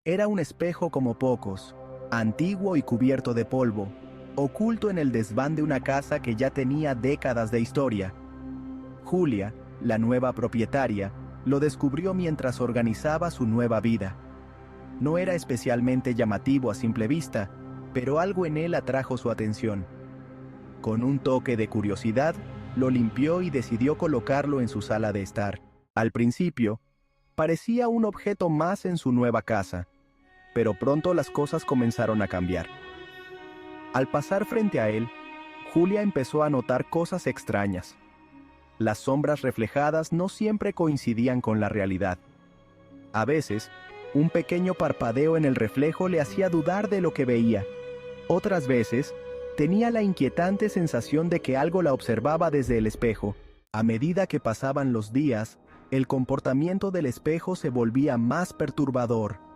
Era un espejo como pocos, antiguo y cubierto de polvo, oculto en el desván de una casa que ya tenía décadas de historia. Julia, la nueva propietaria, lo descubrió mientras organizaba su nueva vida. No era especialmente llamativo a simple vista, pero algo en él atrajo su atención. Con un toque de curiosidad, lo limpió y decidió colocarlo en su sala de estar. Al principio, parecía un objeto más en su nueva casa, pero pronto las cosas comenzaron a cambiar. Al pasar frente a él, Julia empezó a notar cosas extrañas. Las sombras reflejadas no siempre coincidían con la realidad. A veces, un pequeño parpadeo en el reflejo le hacía dudar de lo que veía. Otras veces, tenía la inquietante sensación de que algo la observaba desde el espejo. A medida que pasaban los días, el comportamiento del espejo se volvía más perturbador.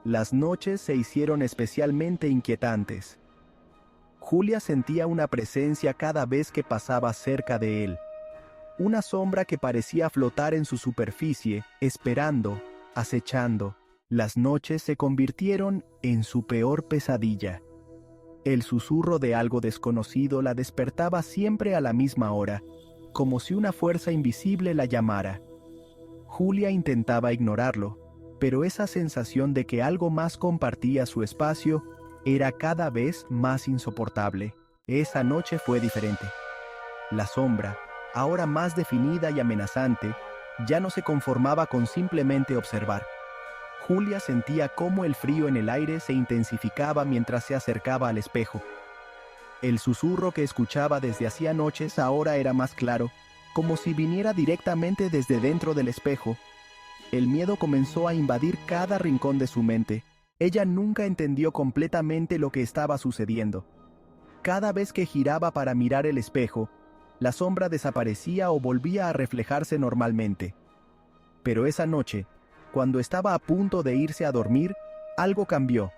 Las noches se hicieron especialmente inquietantes. Julia sentía una presencia cada vez que pasaba cerca de él. Una sombra que parecía flotar en su superficie, esperando, acechando. Las noches se convirtieron en su peor pesadilla. El susurro de algo desconocido la despertaba siempre a la misma hora, como si una fuerza invisible la llamara. Julia intentaba ignorarlo, pero esa sensación de que algo más compartía su espacio era cada vez más insoportable. Esa noche fue diferente. La sombra, ahora más definida y amenazante, ya no se conformaba con simplemente observar. Julia sentía cómo el frío en el aire se intensificaba mientras se acercaba al espejo. El susurro que escuchaba desde hacía noches ahora era más claro, como si viniera directamente desde dentro del espejo. El miedo comenzó a invadir cada rincón de su mente. Ella nunca entendió completamente lo que estaba sucediendo. Cada vez que giraba para mirar el espejo, la sombra desaparecía o volvía a reflejarse normalmente. Pero esa noche, cuando estaba a punto de irse a dormir, algo cambió.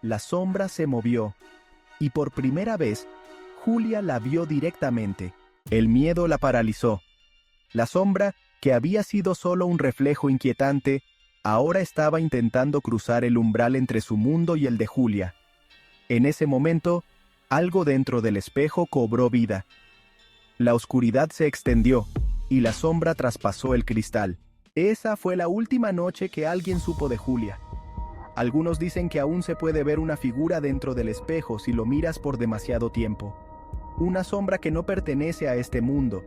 La sombra se movió, y por primera vez, Julia la vio directamente. El miedo la paralizó. La sombra, que había sido solo un reflejo inquietante, ahora estaba intentando cruzar el umbral entre su mundo y el de Julia. En ese momento, algo dentro del espejo cobró vida. La oscuridad se extendió, y la sombra traspasó el cristal. Esa fue la última noche que alguien supo de Julia. Algunos dicen que aún se puede ver una figura dentro del espejo si lo miras por demasiado tiempo. Una sombra que no pertenece a este mundo,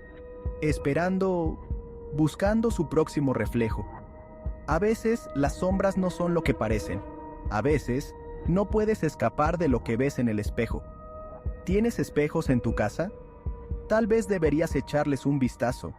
buscando su próximo reflejo. A veces las sombras no son lo que parecen. A veces no puedes escapar de lo que ves en el espejo. ¿Tienes espejos en tu casa? Tal vez deberías echarles un vistazo.